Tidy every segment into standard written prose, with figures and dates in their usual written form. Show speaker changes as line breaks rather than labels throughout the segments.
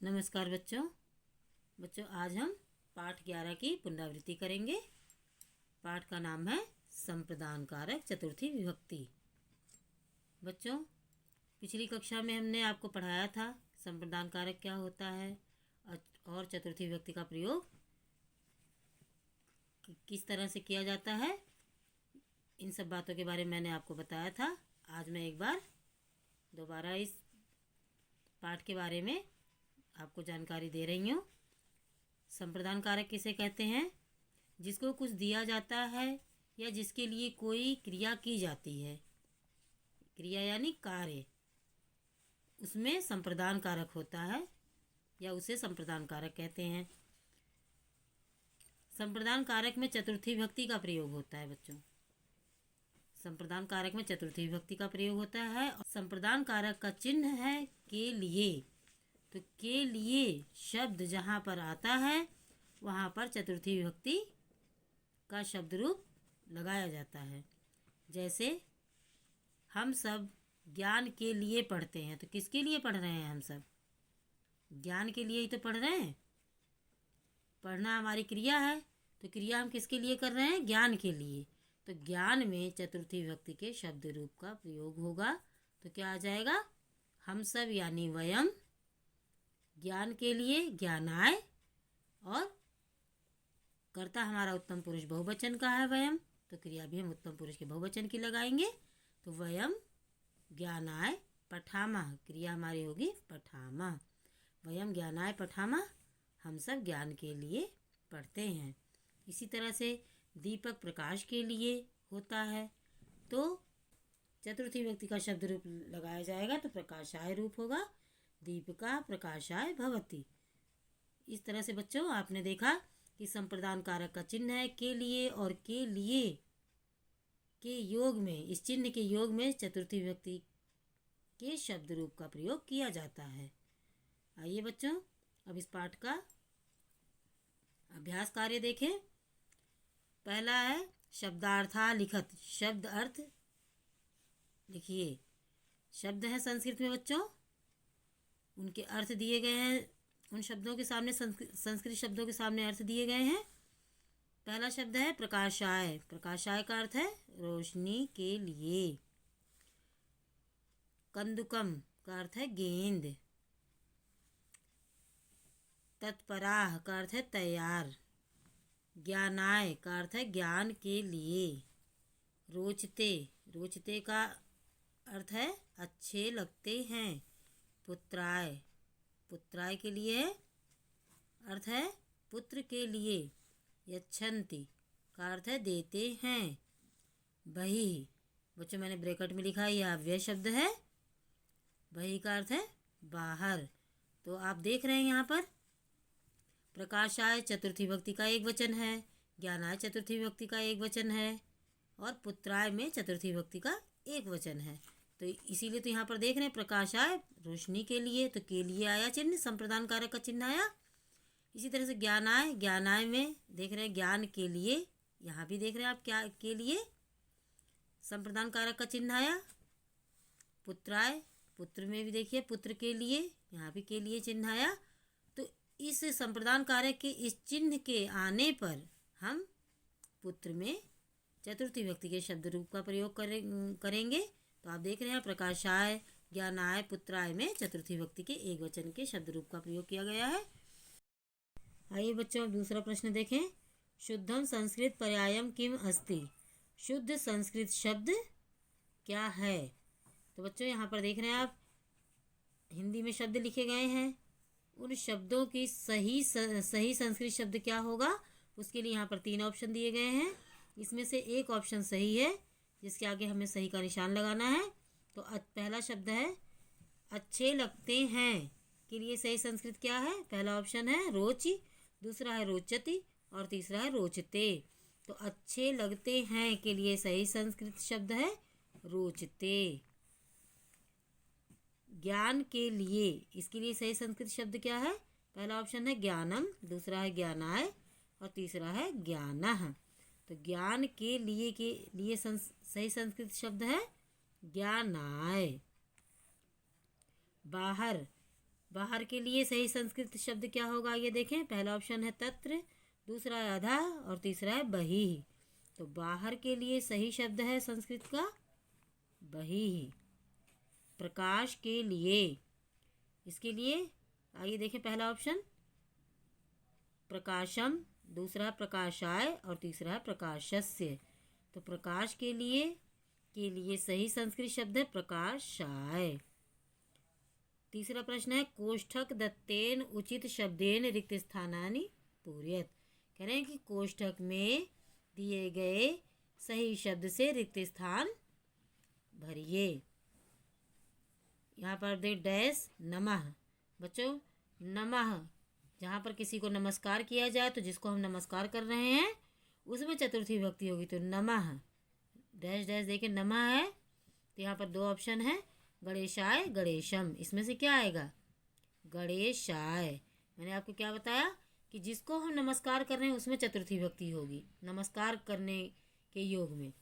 नमस्कार बच्चों आज हम पाठ 11 की पुनरावृत्ति करेंगे। पाठ का नाम है संप्रदान कारक चतुर्थी विभक्ति। बच्चों, पिछली कक्षा में हमने आपको पढ़ाया था संप्रदान कारक क्या होता है और चतुर्थी विभक्ति का प्रयोग किस तरह से किया जाता है। इन सब बातों के बारे में मैंने आपको बताया था। आज मैं एक बार दोबारा इस पाठ के बारे में आपको जानकारी दे रही हूँ। संप्रदान कारक किसे कहते हैं? जिसको कुछ दिया जाता है या जिसके लिए कोई क्रिया की जाती है, क्रिया यानी कार्य, उसमें संप्रदान कारक होता है या उसे संप्रदान कारक कहते हैं। संप्रदान कारक में चतुर्थी विभक्ति का प्रयोग होता है बच्चों। संप्रदान कारक में चतुर्थी विभक्ति का प्रयोग होता है। संप्रदान कारक का चिन्ह है के लिए। तो के लिए शब्द जहाँ पर आता है वहाँ पर चतुर्थी विभक्ति का शब्द रूप लगाया जाता है। जैसे हम सब ज्ञान के लिए पढ़ते हैं, तो किसके लिए पढ़ रहे हैं? हम सब ज्ञान के लिए ही तो पढ़ रहे हैं। पढ़ना हमारी क्रिया है, तो क्रिया हम किसके लिए कर रहे हैं? ज्ञान के लिए। तो ज्ञान में चतुर्थी विभक्ति के शब्द रूप का प्रयोग होगा। तो क्या आ जाएगा? हम सब यानी वयम, ज्ञान के लिए ज्ञानाय, और कर्ता हमारा उत्तम पुरुष बहुवचन का है वयम, तो क्रिया भी हम उत्तम पुरुष के बहुवचन की लगाएंगे। तो वयम ज्ञानाय पठामः, क्रिया हमारी होगी पठामः। वयम ज्ञानाय पठामः, हम सब ज्ञान के लिए पढ़ते हैं। इसी तरह से दीपक प्रकाश के लिए होता है, तो चतुर्थी विभक्ति का शब्द रूप लगाया जाएगा तो प्रकाशाय रूप होगा। दीपिका प्रकाशाय भवति। इस तरह से बच्चों आपने देखा कि संप्रदान कारक का चिन्ह है के लिए, और के लिए के योग में, इस चिन्ह के योग में चतुर्थी विभक्ति के शब्द रूप का प्रयोग किया जाता है। आइए बच्चों, अब इस पाठ का अभ्यास कार्य देखें। पहला है शब्दार्था लिखत। शब्द अर्थ लिखिए। शब्द है संस्कृत में बच्चों, उनके अर्थ दिए गए हैं। उन शब्दों के सामने संस्कृत शब्दों के सामने अर्थ दिए गए हैं। पहला शब्द है प्रकाशाय। प्रकाशाय का अर्थ है रोशनी के लिए। कंदुकम का अर्थ है गेंद। तत्पराह का अर्थ है तैयार। ज्ञानाय का अर्थ है ज्ञान के लिए। रोचते, रोचते का अर्थ है अच्छे लगते हैं। पुत्राय, पुत्राय के लिए अर्थ है पुत्र के लिए। यच्छन्ति का अर्थ है देते हैं। बहि, बच्चों मैंने ब्रैकेट में लिखा है, यह अव्यय शब्द है। बहि का अर्थ है बाहर। तो आप देख रहे हैं यहाँ पर प्रकाशाय चतुर्थी विभक्ति का एक वचन है, ज्ञानाय चतुर्थी विभक्ति का एक वचन है, और पुत्राय में चतुर्थी विभक्ति का एक वचन है। तो इसीलिए तो यहाँ पर देख रहे हैं प्रकाशाय रोशनी के लिए, तो के लिए आया चिन्ह, संप्रदान कारक का चिन्ह आया। इसी तरह से ज्ञानाय, ज्ञानाय में देख रहे हैं ज्ञान के लिए, यहाँ भी देख रहे हैं आप क्या के लिए संप्रदान कारक का चिन्ह आया। पुत्राय, पुत्र में भी देखिए पुत्र के लिए, यहाँ भी के लिए चिन्ह आया। तो इस संप्रदान कारक के इस चिन्ह के आने पर हम पुत्र में चतुर्थी विभक्ति के शब्द रूप का प्रयोग करेंगे। तो आप देख रहे हैं प्रकाशाय, ज्ञानाय, पुत्राय में चतुर्थी विभक्ति के एक वचन के शब्द रूप का प्रयोग किया गया है। आइए बच्चों अब दूसरा प्रश्न देखें। शुद्धम संस्कृत पर्यायम किम अस्ति। शुद्ध संस्कृत शब्द क्या है? तो बच्चों यहाँ पर देख रहे हैं आप हिंदी में शब्द लिखे गए हैं। उन शब्दों की सही संस्कृत शब्द क्या होगा, उसके लिए यहाँ पर 3 ऑप्शन दिए गए हैं। इसमें से एक ऑप्शन सही है, जिसके आगे हमें सही का निशान लगाना है। तो पहला शब्द है अच्छे लगते हैं के लिए सही संस्कृत क्या है? पहला ऑप्शन है रोचि, दूसरा है रोचति, और तीसरा है रोचते। तो अच्छे लगते हैं के लिए सही संस्कृत शब्द है रोचते। ज्ञान के लिए, इसके लिए सही संस्कृत शब्द क्या है? पहला ऑप्शन है ज्ञानम, दूसरा है ज्ञानाय, और तीसरा है ज्ञानः। तो ज्ञान के लिए सही संस्कृत शब्द है ज्ञानाय। बाहर, बाहर के लिए सही संस्कृत शब्द क्या होगा ये देखें। पहला ऑप्शन है तत्र, दूसरा है अधः और तीसरा है बहिः। तो बाहर के लिए सही शब्द है संस्कृत का बहिः। प्रकाश के लिए, इसके लिए आइए देखें। पहला ऑप्शन प्रकाशम, दूसरा प्रकाशाय और तीसरा प्रकाशस्य। तो प्रकाश के लिए सही संस्कृत शब्द है प्रकाशाय। तीसरा प्रश्न है कोष्ठक दत्तेन उचित शब्देन रिक्त स्थानानि पूरयत। कह रहे हैं कि कोष्ठक में दिए गए सही शब्द से रिक्त स्थान भरिए। यहाँ पर दे डैश नमः। बच्चों नमः जहाँ पर किसी को नमस्कार किया जाए तो जिसको हम नमस्कार कर रहे हैं उसमें चतुर्थी विभक्ति होगी। तो नमः डैश डैश देके नमः है। तो यहाँ पर दो ऑप्शन है गणेशाय गणेशम। इसमें से क्या आएगा गणेशाय। मैंने आपको क्या बताया कि जिसको हम नमस्कार कर रहे हैं उसमें चतुर्थी विभक्ति होगी नमस्कार करने के योग में।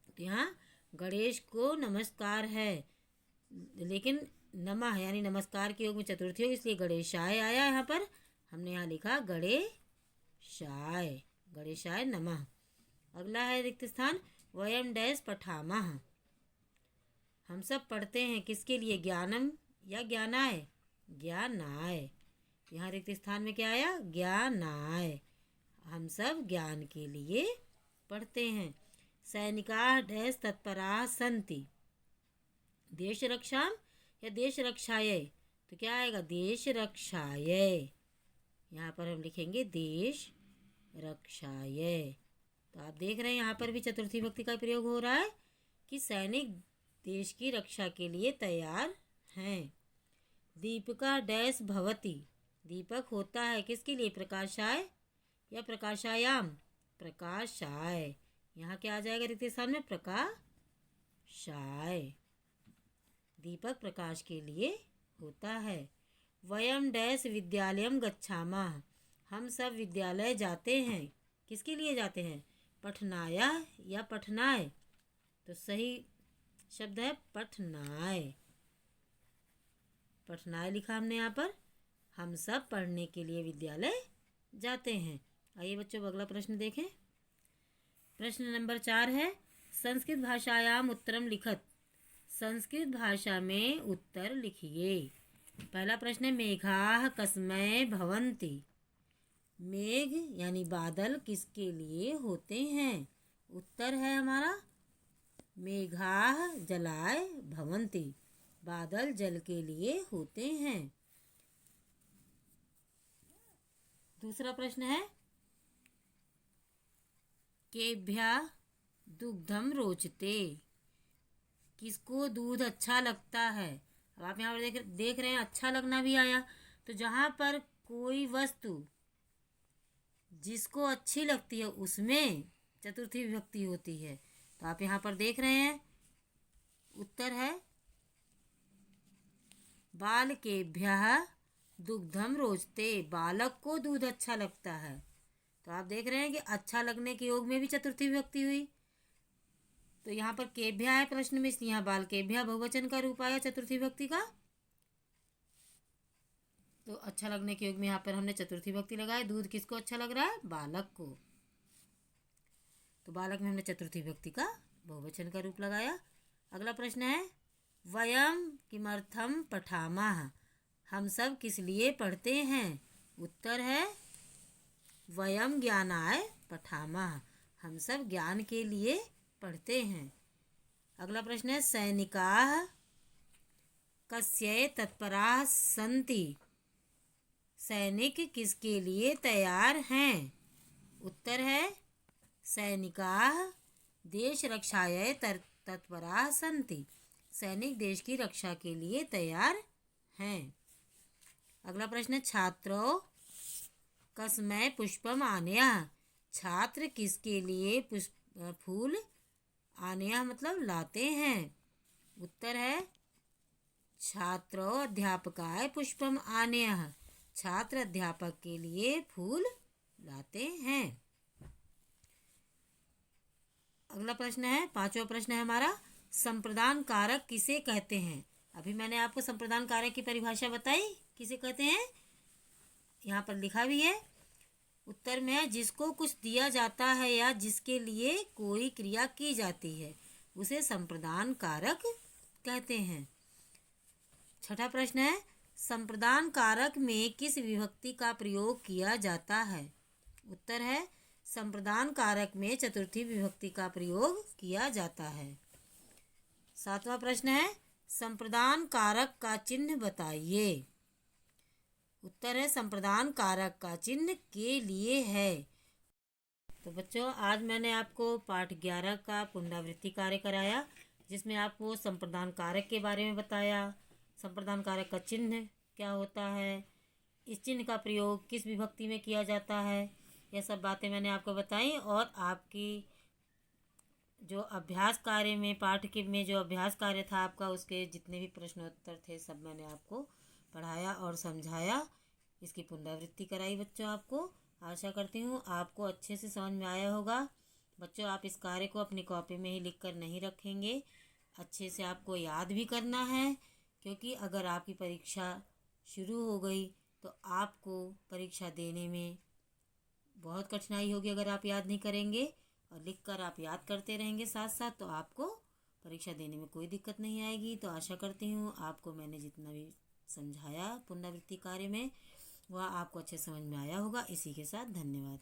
तो यहाँ गणेश को नमस्कार है लेकिन नमः यानी नमस्कार के योग में चतुर्थी होगी इसलिए गणेशाय आया। यहाँ पर हमने यहाँ लिखा गणेशाय, गणेशाय नमः। अगला है रिक्त स्थान वयम डैश पठामः। हम सब पढ़ते हैं किसके लिए ज्ञानम या ज्ञानाय, ज्ञानाय। यहाँ रिक्त स्थान में क्या आया ज्ञानाय। हम सब ज्ञान के लिए पढ़ते हैं। सैनिकाः डैश तत्पराः सन्ति देश रक्षाम या देश रक्षायै। तो क्या आएगा देश रक्षायै। यहाँ पर हम लिखेंगे देश रक्षायै। तो आप देख रहे हैं यहाँ पर भी चतुर्थी विभक्ति का प्रयोग हो रहा है कि सैनिक देश की रक्षा के लिए तैयार हैं। दीपिका डैश भवति। दीपक होता है किसके लिए प्रकाशाय या प्रकाशायाम, प्रकाशाय। यहाँ क्या आ जाएगा रिक्त स्थान में प्रकाशाय। दीपक प्रकाश के लिए होता है। वयम डैश विद्यालयम गच्छामः। हम सब विद्यालय जाते हैं किसके लिए जाते हैं पठनाय या पठनाय। तो सही शब्द है पठनाय। पठनाय लिखा हमने यहाँ पर। हम सब पढ़ने के लिए विद्यालय जाते हैं। आइए बच्चों अगला प्रश्न देखें। प्रश्न नंबर 4 है संस्कृत भाषायाम उत्तरम लिखत। संस्कृत भाषा में उत्तर लिखिए। पहला प्रश्न है मेघाः कस्मै भवन्ति। मेघ यानी बादल किसके लिए होते हैं। उत्तर है हमारा मेघाः जलाय भवन्ति। बादल जल के लिए होते हैं। दूसरा प्रश्न है केभ्यः दुग्धम रोचते। किसको दूध अच्छा लगता है। अब आप यहाँ पर देख रहे हैं अच्छा लगना भी आया। तो जहाँ पर कोई वस्तु जिसको अच्छी लगती है उसमें चतुर्थी विभक्ति होती है। तो आप यहाँ पर देख रहे हैं उत्तर है बालकेभ्यः दुग्धम रोचते। बालक को दूध अच्छा लगता है। तो आप देख रहे हैं कि अच्छा लगने के योग में भी चतुर्थी विभक्ति हुई। तो यहाँ पर केभ्या है प्रश्न में इसलिए यहाँ बालकेभ्यः बहुवचन का रूप आया चतुर्थी विभक्ति का। तो अच्छा लगने के योग में यहाँ पर हमने चतुर्थी विभक्ति लगाया। दूध किसको अच्छा लग रहा है बालक को। तो बालक में हमने चतुर्थी विभक्ति का बहुवचन का रूप लगाया। अगला प्रश्न है वयम किमर्थम पठामः। हम सब किस लिए पढ़ते हैं। उत्तर है वयम ज्ञानाय पठामः। हम सब ज्ञान के लिए पढ़ते हैं। अगला प्रश्न है सैनिकाः कस्य तत्पराः सन्ति। सैनिक किसके लिए तैयार हैं। उत्तर है सैनिकाः देश रक्षायै तत्पराः सन्ति। सैनिक देश की रक्षा के लिए तैयार हैं। अगला प्रश्न है छात्रों कस्मै पुष्पम आनयः। छात्र किसके लिए फूल आनयः मतलब लाते हैं। उत्तर है छात्रों अध्यापकाय पुष्पम आनयः। छात्र अध्यापक के लिए फूल लाते हैं। अगला प्रश्न है 5वां प्रश्न है हमारा संप्रदान कारक किसे कहते हैं। अभी मैंने आपको संप्रदान कारक की परिभाषा बताई किसे कहते हैं? यहाँ पर लिखा भी है उत्तर में है जिसको कुछ दिया जाता है या जिसके लिए कोई क्रिया की जाती है उसे संप्रदान कारक कहते हैं। छठा प्रश्न है संप्रदान कारक में किस विभक्ति का प्रयोग किया जाता है? उत्तर है संप्रदान कारक में चतुर्थी विभक्ति का प्रयोग किया जाता है। सातवां प्रश्न है संप्रदान कारक का चिन्ह बताइए। उत्तर है संप्रदान कारक का चिन्ह के लिए है। तो बच्चों आज मैंने आपको पाठ 11 का पुनरावृत्ति कार्य कराया जिसमें आपको संप्रदान कारक के बारे में बताया, संप्रदान कारक का चिन्ह क्या होता है, इस चिन्ह का प्रयोग किस विभक्ति में किया जाता है, यह सब बातें मैंने आपको बताई। और आपकी जो अभ्यास कार्य में पाठ के में जो अभ्यास कार्य था आपका उसके जितने भी प्रश्नोत्तर थे सब मैंने आपको पढ़ाया और समझाया, इसकी पुनरावृत्ति कराई बच्चों। आपको आशा करती हूँ आपको अच्छे से समझ में आया होगा। बच्चों आप इस कार्य को अपनी कॉपी में ही लिख कर नहीं रखेंगे, अच्छे से आपको याद भी करना है क्योंकि अगर आपकी परीक्षा शुरू हो गई तो आपको परीक्षा देने में बहुत कठिनाई होगी अगर आप याद नहीं करेंगे। और लिख कर आप याद करते रहेंगे साथ साथ तो आपको परीक्षा देने में कोई दिक्कत नहीं आएगी। तो आशा करती हूँ आपको मैंने जितना भी समझाया पुनरावृत्ति कार्य में वह आपको अच्छे समझ में आया होगा। इसी के साथ धन्यवाद।